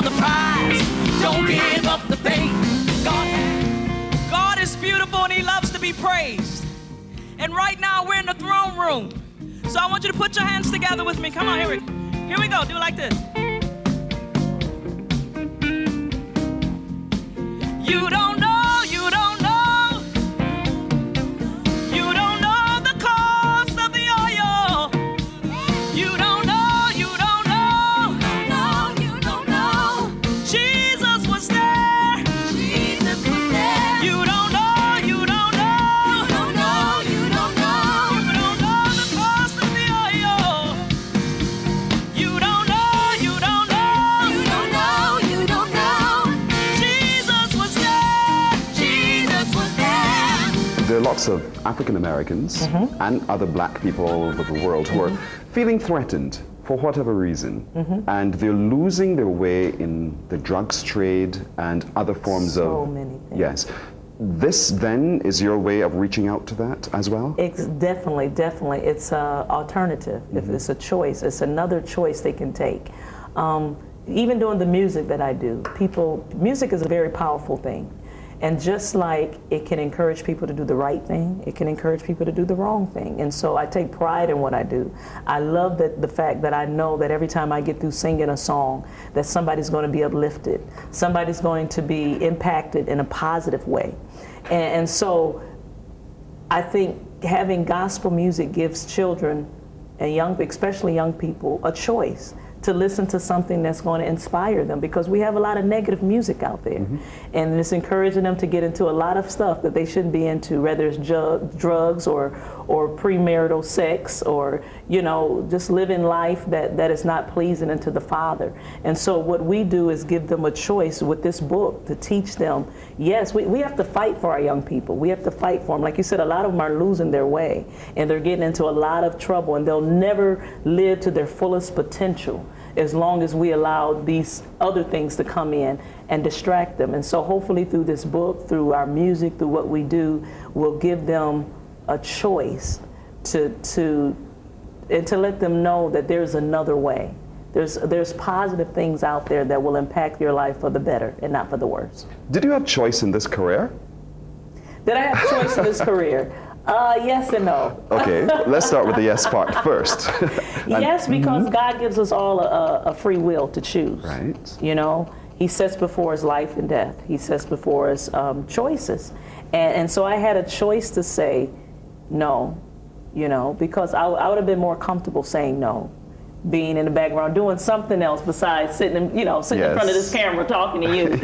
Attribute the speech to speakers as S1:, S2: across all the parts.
S1: the prize. Don't give up the faith. God is beautiful and he loves to be praised. And right now we're in the throne room. So I want you to put your hands together with me. Come on, here we go. Do it like this. You don't know, you don't know. You don't know the cost of the oil. You don't know, you don't know. You don't know. Jesus was there. Jesus was there. You don't know, you don't know. You don't know, you don't know. You don't know the cost of the oil. You don't know, you don't know. You don't know, you don't know. Jesus was there. Jesus was there.
S2: There are lots of African Americans and other black people all over the world who are feeling threatened for whatever reason, and they're losing their way in the drugs trade and other forms of...
S3: So many things.
S2: Yes. This then is your way of reaching out to that as well?
S3: It's definitely. It's an alternative. If it's a choice, it's another choice they can take. Even doing the music that I do, music is a very powerful thing. And just like it can encourage people to do the right thing, it can encourage people to do the wrong thing. And so I take pride in what I do. I love the fact that I know that every time I get through singing a song, that somebody's going to be uplifted. Somebody's going to be impacted in a positive way. And so I think having gospel music gives children and especially young people, a choice to listen to something that's going to inspire them, because we have a lot of negative music out there. And it's encouraging them to get into a lot of stuff that they shouldn't be into, whether it's drugs or premarital sex, or just living life that is not pleasing unto the Father. And so what we do is give them a choice with this book to teach them, yes, we have to fight for our young people. We have to fight for them. Like you said, a lot of them are losing their way and they're getting into a lot of trouble, and they'll never live to their fullest potential as long as we allow these other things to come in and distract them. And so hopefully through this book, through our music, through what we do, we'll give them a choice to let them know that there's another way. There's positive things out there that will impact your life for the better and not for the worse.
S2: Did you have choice in this career?
S3: Did I have choice in this career? Yes and no.
S2: Okay, let's start with the yes part first.
S3: Yes, because God gives us all a free will to choose.
S2: Right.
S3: He sets before us life and death. He sets before us choices. And so I had a choice to say no, because I would have been more comfortable saying no, being in the background, doing something else besides sitting in front of this camera talking to you.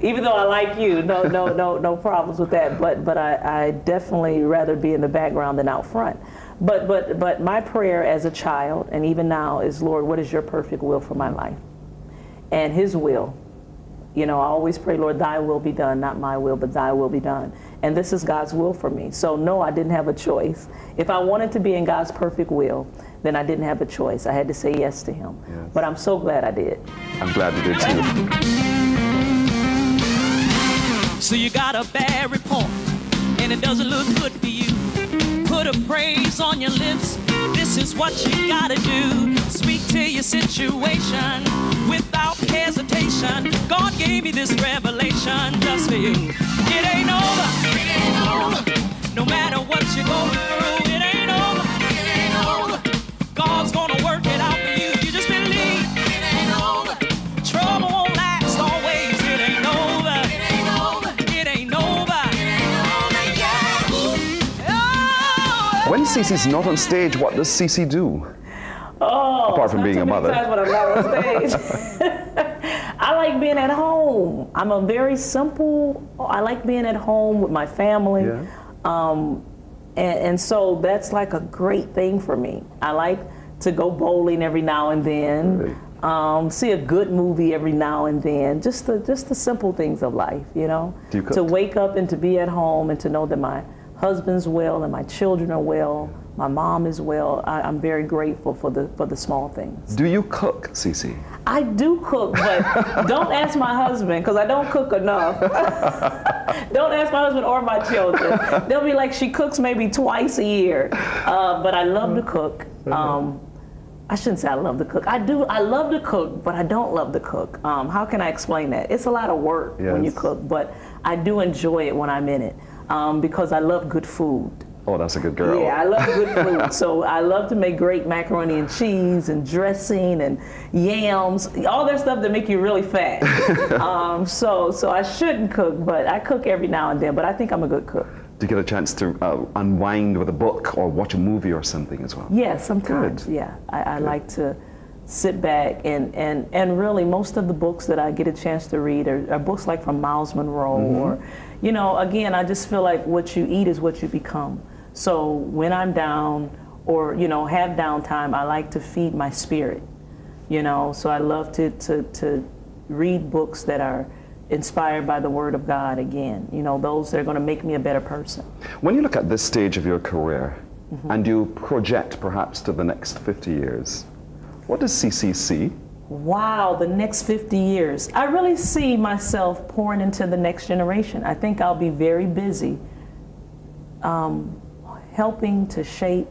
S3: Even though I like you, no problems with that. But I definitely rather be in the background than out front. But my prayer as a child, and even now, is, Lord, what is your perfect will for my life? And his will. I always pray, Lord, thy will be done, not my will, but thy will be done. And this is God's will for me. So no, I didn't have a choice. If I wanted to be in God's perfect will, then I didn't have a choice. I had to say yes to him. Yes. But I'm so glad I did.
S2: I'm glad you did too.
S1: So you got a bad report, and it doesn't look good for you. Put a praise on your lips. This is what you gotta do. Speak to your situation without hesitation. God gave you this revelation just for you. It ain't over. It ain't over. No matter what you're going through, it ain't over. It ain't over. God's gonna work it out for you. You just believe. It ain't over. Trouble won't last always. It ain't over. It ain't over. It ain't over. It ain't over yet. Oh.
S2: When CeCe's not on stage, what does CeCe do?
S3: Oh,
S2: apart from being a mother.
S3: Times when I'm not on stage. I like being at home. I'm a very simple. I like being at home with my family. Yeah. And so that's like a great thing for me. I like to go bowling every now and then. Really? See a good movie every now and then. Just the simple things of life,
S2: Do you cook?
S3: To wake up and to be at home and to know that my husband's well and my children are well. My mom is well. I'm very grateful for the small things.
S2: Do you cook, CeCe?
S3: I do cook, but don't ask my husband, because I don't cook enough. Don't ask my husband or my children. They'll be like, she cooks maybe twice a year. But I love to cook. I shouldn't say I love to cook. I do. I love to cook, but I don't love to cook. How can I explain that? It's a lot of work when you cook, but I do enjoy it when I'm in it because I love good food.
S2: Oh, that's a good girl.
S3: Yeah, I love good food. So I love to make great macaroni and cheese and dressing and yams, all that stuff that make you really fat. So I shouldn't cook, but I cook every now and then, but I think I'm a good cook.
S2: Do you get a chance to unwind with a book or watch a movie or something as well?
S3: Yeah, sometimes.
S2: Good.
S3: Yeah, I like to sit back and really most of the books that I get a chance to read are books like from Miles Monroe or, you know, again, I just feel like what you eat is what you become. So when I'm down or, you know, have downtime, I like to feed my spirit, you know, so I love to read books that are inspired by the Word of God again, you know, those that are going to make me a better person.
S2: When you look at this stage of your career and you project perhaps to the next 50 years, what does CeCe see?
S3: Wow, the next 50 years. I really see myself pouring into the next generation. I think I'll be very busy helping to shape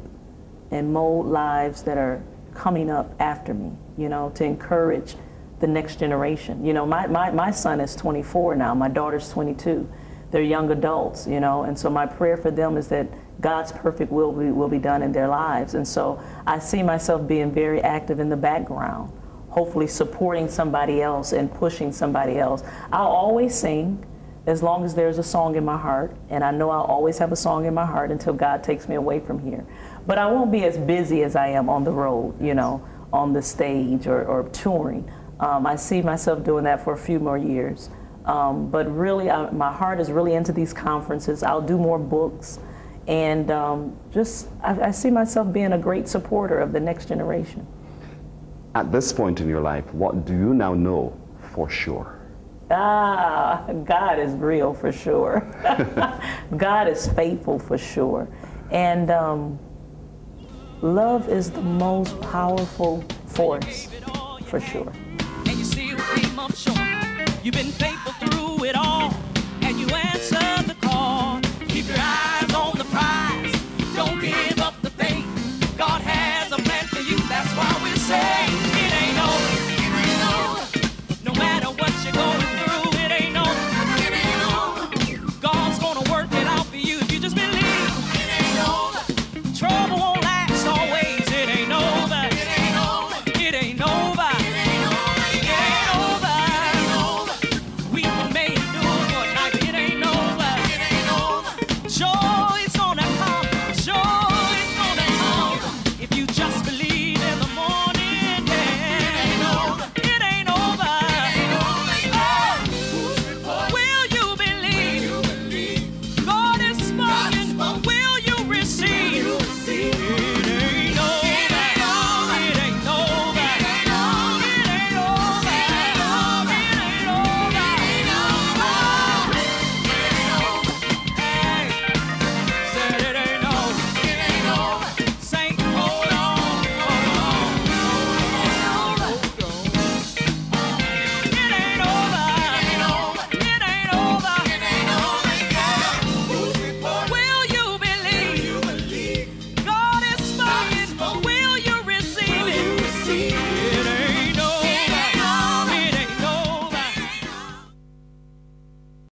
S3: and mold lives that are coming up after me, you know, to encourage the next generation. You know, my son is 24 now, my daughter's 22. They're young adults, you know, and so my prayer for them is that God's perfect will be done in their lives. And so I see myself being very active in the background, hopefully supporting somebody else and pushing somebody else. I'll always sing as long as there's a song in my heart, and I know I'll always have a song in my heart until God takes me away from here. But I won't be as busy as I am on the road, you know, on the stage or touring. I see myself doing that for a few more years. But really, my heart is really into these conferences. I'll do more books. And I see myself being a great supporter of the next generation.
S2: At this point in your life, what do you now know for sure?
S3: God is real for sure. God is faithful for sure. And love is the most powerful force for sure.
S1: And you see what came up short. You've been faithful